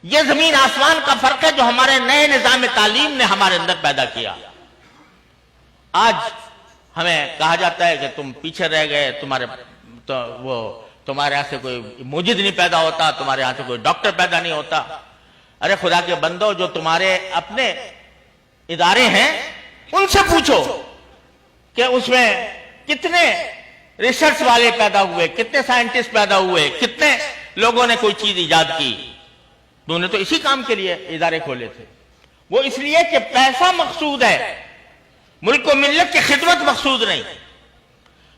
یہ زمین آسمان کا فرق ہے جو ہمارے نئے نظام تعلیم نے ہمارے اندر پیدا کیا۔ آج ہمیں کہا جاتا ہے کہ تم پیچھے رہ گئے، تمہارے یہاں سے کوئی موجد نہیں پیدا ہوتا، تمہارے یہاں سے کوئی ڈاکٹر پیدا نہیں ہوتا۔ ارے خدا کے بندو، جو تمہارے اپنے ادارے ہیں ان سے پوچھو کہ اس میں کتنے ریسرچ والے پیدا ہوئے، کتنے سائنٹسٹ پیدا ہوئے، کتنے لوگوں نے کوئی چیز ایجاد کی۔ انہوں نے تو اسی کام کے لیے ادارے کھولے تھے۔ وہ اس لیے کہ پیسہ مقصود ہے، ملک و ملت کی خدمت مقصود نہیں۔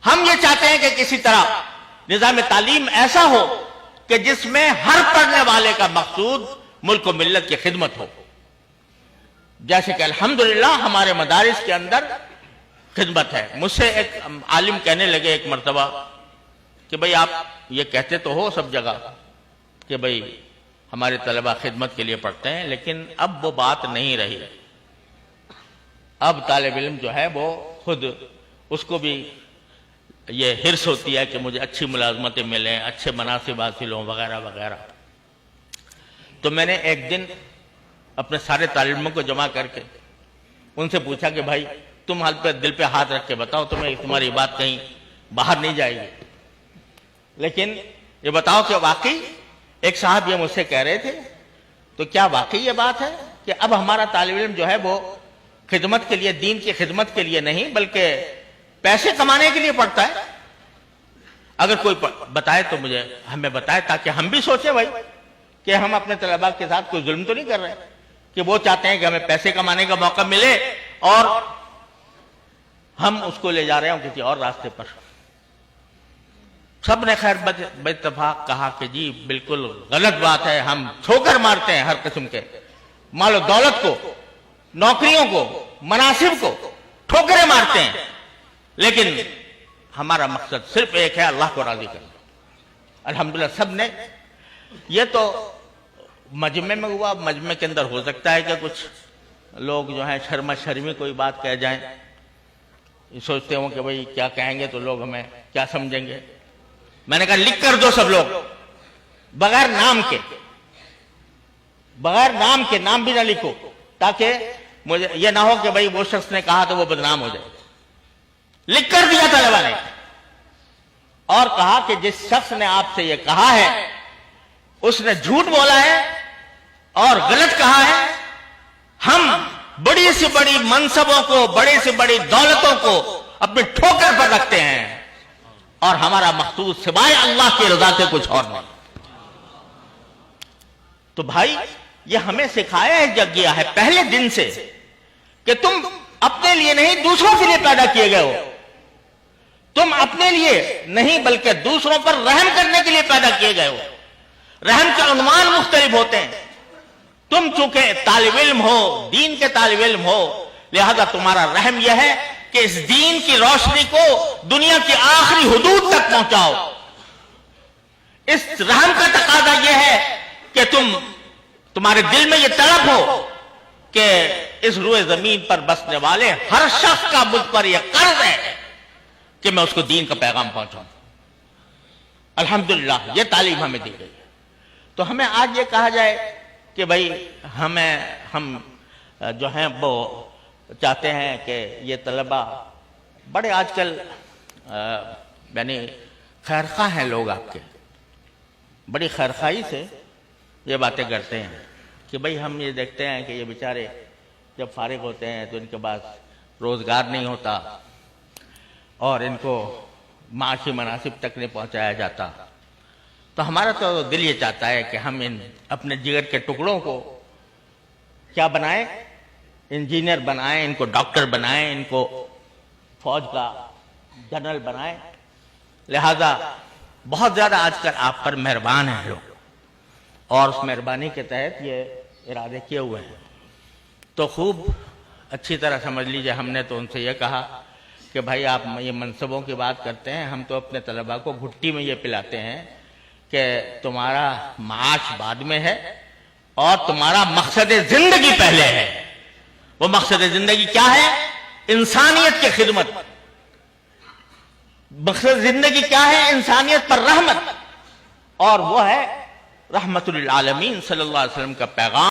ہم یہ چاہتے ہیں کہ کسی طرح نظام تعلیم ایسا ہو کہ جس میں ہر پڑھنے والے کا مقصود ملک و ملت کی خدمت ہو، جیسے کہ الحمدللہ ہمارے مدارس کے اندر خدمت ہے۔ مجھ سے ایک عالم کہنے لگے ایک مرتبہ کہ بھئی آپ یہ کہتے تو ہو سب جگہ کہ بھئی ہمارے طلبہ خدمت کے لیے پڑھتے ہیں، لیکن اب وہ بات نہیں رہی۔ اب طالب علم جو ہے وہ خود اس کو بھی یہ حرص ہوتی ہے کہ مجھے اچھی ملازمتیں ملیں، اچھے مناصب حاصل ہوں، وغیرہ وغیرہ۔ تو میں نے ایک دن اپنے سارے طالب علموں کو جمع کر کے ان سے پوچھا کہ بھائی تم حال پہ دل پہ ہاتھ رکھ کے بتاؤ تمہاری بات کہیں باہر نہیں جائے گی، لیکن یہ بتاؤ کہ واقعی ایک صاحب یہ مجھ سے کہہ رہے تھے، تو کیا واقعی یہ بات ہے کہ اب ہمارا طالب علم جو ہے وہ خدمت کے لیے، دین کی خدمت کے لیے نہیں بلکہ پیسے کمانے کے لیے پڑھتا ہے؟ اگر کوئی بتائے تو مجھے ہمیں بتائے، تاکہ ہم بھی سوچیں بھائی کہ ہم اپنے طلباء کے ساتھ کوئی ظلم تو نہیں کر رہے کہ وہ چاہتے ہیں کہ ہمیں پیسے کمانے کا موقع ملے اور ہم اس کو لے جا رہے ہوں کسی اور راستے پر۔ سب نے خیر باتفاق کہا کہ جی بالکل غلط بات ہے، ہم ٹھوکر مارتے ہیں ہر قسم کے مال و دولت کو، نوکریوں کو، مناصب کو ٹھوکریں مارتے ہیں، لیکن ہمارا مقصد صرف ایک ہے، اللہ کو راضی کرنا۔ الحمدللہ سب نے، یہ تو مجمع میں ہوا، مجمع کے اندر ہو سکتا ہے کہ کچھ لوگ جو ہیں شرما شرمی کوئی بات کہہ جائیں، سوچتے ہوں کہ بھئی کیا کہیں گے تو لوگ ہمیں کیا سمجھیں گے۔ میں نے کہا لکھ کر دو سب لوگ، بغیر نام کے، نام بھی نہ لکھو، تاکہ مجھے یہ نہ ہو کہ بھئی وہ شخص نے کہا تو وہ بدنام ہو جائے۔ لکھ کر دیا طلبہ نے اور کہا کہ جس شخص نے آپ سے یہ کہا ہے اس نے جھوٹ بولا ہے اور غلط کہا ہے۔ ہم بڑی سے بڑی منصبوں کو، بڑی سے بڑی دولتوں کو اپنی ٹھوکر پر رکھتے ہیں اور ہمارا مقصود سوائے اللہ کی رضا سے کچھ اور نہیں۔ تو بھائی یہ ہمیں سکھایا گیا ہے پہلے دن سے کہ تم اپنے لیے نہیں دوسروں کے لیے پیدا کیے گئے ہو، تم اپنے لیے نہیں بلکہ دوسروں پر رحم کرنے کے لیے پیدا کیے گئے ہو۔ رحم کے عنوان مختلف ہوتے ہیں، تم چونکہ طالب علم ہو، دین کے طالب علم ہو، لہذا تمہارا رحم یہ ہے کہ اس دین کی روشنی کو دنیا کی آخری حدود تک پہنچاؤ۔ اس رحم کا تقاضا یہ ہے کہ تمہارے دل میں یہ طلب ہو کہ اس روئے زمین پر بسنے والے ہر شخص کا مجھ پر یہ قرض ہے کہ میں اس کو دین کا پیغام پہنچاؤں۔ الحمدللہ یہ تعلیم ہمیں دی گئی ہے۔ تو ہمیں آج یہ کہا جائے کہ بھئی ہم جو ہیں وہ چاہتے ہیں کہ یہ طلبہ بڑے آج کل یعنی خیرخواہ ہیں لوگ، آپ کے بڑی خیرخواہی سے یہ باتیں کرتے ہیں کہ بھئی ہم یہ دیکھتے ہیں کہ یہ بیچارے جب فارغ ہوتے ہیں تو ان کے پاس روزگار نہیں ہوتا اور ان کو معاشی مناصب تک نہیں پہنچایا جاتا۔ تو ہمارا تو دل یہ چاہتا ہے کہ ہم ان اپنے جگر کے ٹکڑوں کو کیا بنائیں، انجینئر بنائیں، ان کو ڈاکٹر بنائیں، ان کو فوج کا جنرل بنائیں۔ لہذا بہت زیادہ آج کل آپ پر مہربان ہیں لوگ، اور اس مہربانی کے تحت یہ ارادے کیے ہوئے ہیں۔ تو خوب اچھی طرح سمجھ لیجئے، ہم نے تو ان سے یہ کہا کہ بھائی آپ یہ منصبوں کی بات کرتے ہیں، ہم تو اپنے طلباء کو گھٹی میں یہ پلاتے ہیں کہ تمہارا معاش بعد میں ہے اور تمہارا مقصد زندگی پہلے ہے۔ وہ مقصد زندگی کیا ہے؟ انسانیت کی خدمت۔ مقصد زندگی کیا ہے؟ انسانیت پر رحمت، اور وہ ہے رحمت للعالمین صلی اللہ علیہ وسلم کا پیغام